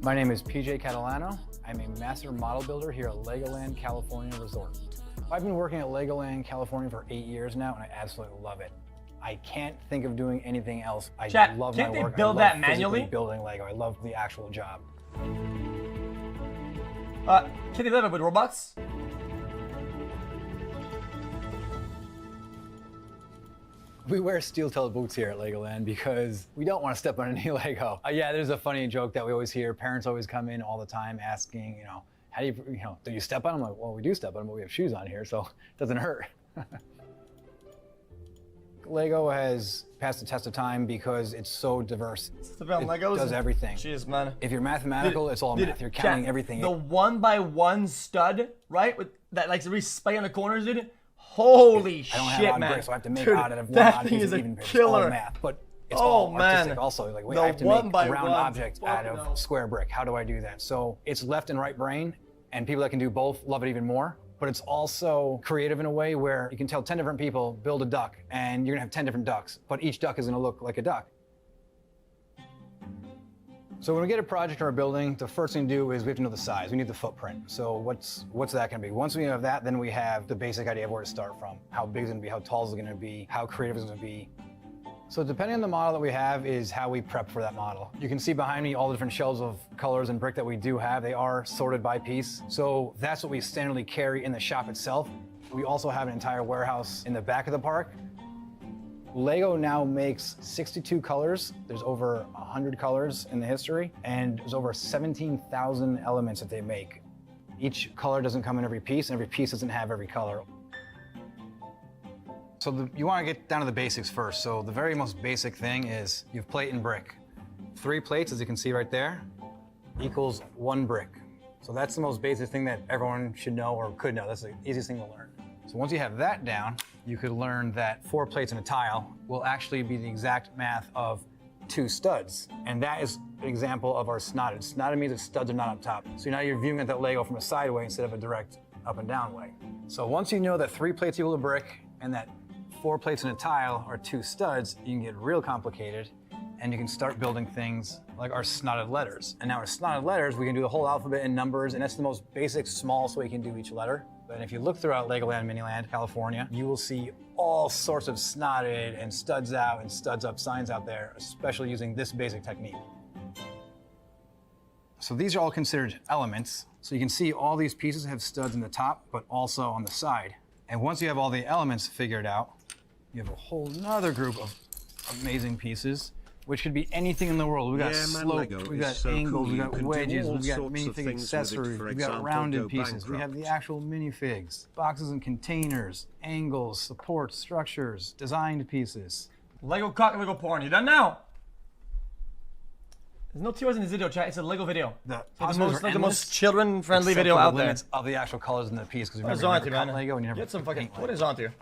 My name is PJ Catalano. I'm a master model builder here at Legoland California Resort. I've been working at Legoland California for 8 years now, and I absolutely love it. I can't think of doing anything else. I love my work. Can't they build that manually? Building Lego. I love the actual job. Can they build it with robots? We wear steel-toed boots here at Legoland because we don't want to step on any Lego. Yeah, there's a funny joke that we always hear. Parents always come in all the time asking, how do do you step on them? I'm like, well, we do step on them, but we have shoes on here, so it doesn't hurt. Lego has passed the test of time because it's so diverse. It does everything. Jeez, man. If you're mathematical, it's all math. You're counting everything. The 1x1 stud, right? With that like really spray on the corners, dude. Holy shit, man. I don't have on brick, so I have to make out of one that thing is a killer. All math, but it's all artistic also. Like, wait, I have to make a round object out of square brick. How do I do that? So it's left and right brain, and people that can do both love it even more. But it's also creative in a way where you can tell 10 different people build a duck, and you're gonna have 10 different ducks, but each duck is gonna look like a duck. So when we get a project or a building, the first thing to do is we have to know the size. We need the footprint. So what's that gonna be? Once we have that, then we have the basic idea of where to start from. How big is it gonna be? How tall is it gonna be? How creative is it gonna be? So depending on the model that we have is how we prep for that model. You can see behind me all the different shelves of colors and brick that we do have. They are sorted by piece. So that's what we standardly carry in the shop itself. We also have an entire warehouse in the back of the park. Lego now makes 62 colors. There's over 100 colors in the history, and there's over 17,000 elements that they make. Each color doesn't come in every piece, and every piece doesn't have every color. So you want to get down to the basics first. So the very most basic thing is you have plate and brick. 3 plates, as you can see right there, equals 1 brick. So that's the most basic thing that everyone should know or could know. That's the easiest thing to learn. So once you have that down, you could learn that 4 plates and a tile will actually be the exact math of 2 studs. And that is an example of our snotted. Snotted means that studs are not up top. So now you're viewing at that Lego from a side way instead of a direct up and down way. So once you know that 3 plates equal a brick and that 4 plates and a tile are 2 studs, you can get real complicated and you can start building things like our snotted letters. And now our snotted letters, we can do the whole alphabet in numbers, and that's the most basic, smallest way you can do each letter. But if you look throughout Legoland Miniland, California, you will see all sorts of snotted and studs out and studs up signs out there, especially using this basic technique. So these are all considered elements. So you can see all these pieces have studs in the top, but also on the side. And once you have all the elements figured out, you have a whole nother group of amazing pieces, which could be anything in the world. We got slope, we got angles, we got wedges, we got minifig accessories, we got rounded pieces, we have the actual minifigs, boxes and containers, angles, supports, structures, designed pieces. Lego cock, Lego porn. You done now? There's no tears in this video, chat. It's a Lego video. It's like the most children-friendly video out there. Of the actual colors in the piece, because remember, you never Lego and you never get some fucking. What is on here?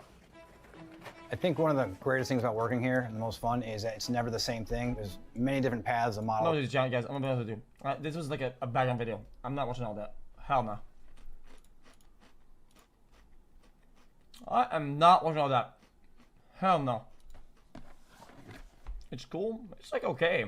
I think one of the greatest things about working here and the most fun is that it's never the same thing. There's many different paths of model. No, John, guys, I'm gonna be honest with you. This was like a background video. I'm not watching all that. Hell no. I am not watching all that. Hell no. It's cool. It's like okay.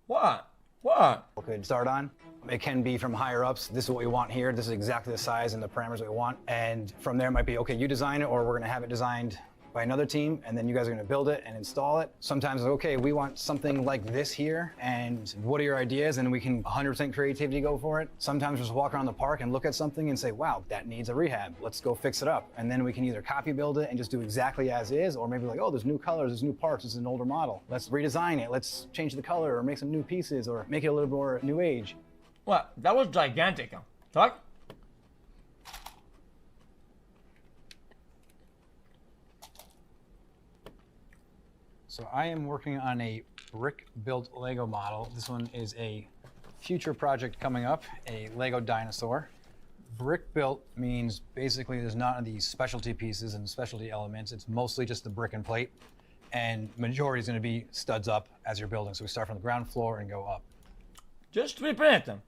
What? What? Could start on. It can be from higher ups. This is what we want here. This is exactly the size and the parameters we want. And from there it might be, okay, you design it, or we're gonna have it designed by another team, and then you guys are gonna build it and install it. Sometimes it's okay, we want something like this here, and what are your ideas? And we can 100% creativity go for it. Sometimes just walk around the park and look at something and say, wow, that needs a rehab. Let's go fix it up. And then we can either copy build it and just do exactly as is, or maybe like, oh, there's new colors, there's new parts, this is an older model. Let's redesign it. Let's change the color or make some new pieces or make it a little more new age. What? That was gigantic. Talk? So I am working on a brick-built Lego model. This one is a future project coming up, a Lego dinosaur. Brick-built means basically there's not these specialty pieces and specialty elements. It's mostly just the brick and plate, and majority is going to be studs up as you're building. So we start from the ground floor and go up. Just reprint them.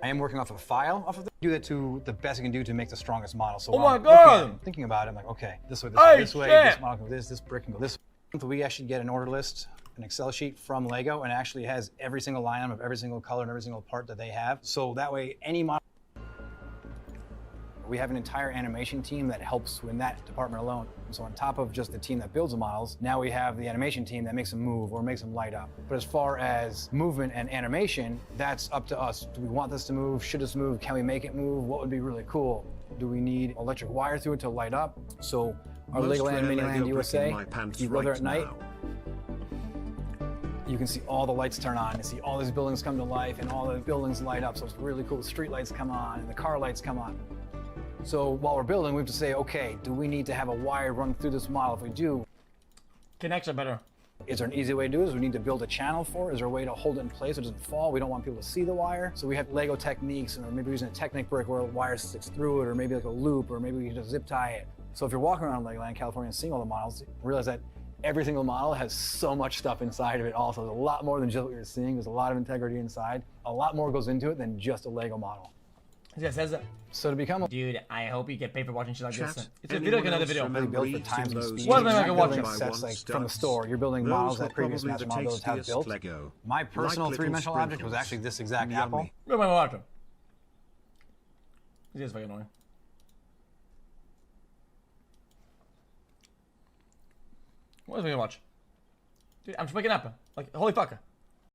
I am working off of a file off of them. Do that to the best you can do to make the strongest model. So oh my God! I'm thinking about it, I'm like, okay, this way, hey, this model can go this brick can go this way. We actually get an order list an Excel sheet from Lego, and it actually has every single line item of every single color and every single part that they have. So that way, any model. We have an entire animation team that helps in that department alone. So on top of just the team that builds the models, now we have the animation team that makes them move or makes them light up. But as far as movement and animation, that's up to us. Do we want this to move? Should this move? Can we make it move? What would be really cool? Do we need electric wire through it to light up? So our Legoland Miniland USA, you go there at night, you can see all the lights turn on and see all these buildings come to life and all the buildings light up. So it's really cool. The street lights come on and the car lights come on. So while we're building, we have to say, okay, do we need to have a wire run through this model? If we do, Connects are better. is there an easy way to do this? We need to build a channel for it. Is there a way to hold it in place so it doesn't fall? We don't want people to see the wire. So we have Lego techniques, or maybe using a Technic brick where a wire sticks through it, or maybe like a loop, or maybe we can just zip tie it. So if you're walking around Legoland, California, and seeing all the models, realize that every single model has so much stuff inside of it also. There's a lot more than just what you're seeing. There's a lot of integrity inside. A lot more goes into it than just a Lego model. Yeah, says that. So to become a Dude, I hope you get paid for watching shit like this. Chat, It's a video, like another video. really built for times and speed. What am I You're gonna not watch building it? sets like from the store. You're building models that previous master model builders have built. Lego. My personal Like little three-dimensional object was sprinkles. actually this exact Yummy. apple. Where am I watching? This is fucking annoying. What is we gonna watch? Dude, I'm just waking up. Like, holy fuck.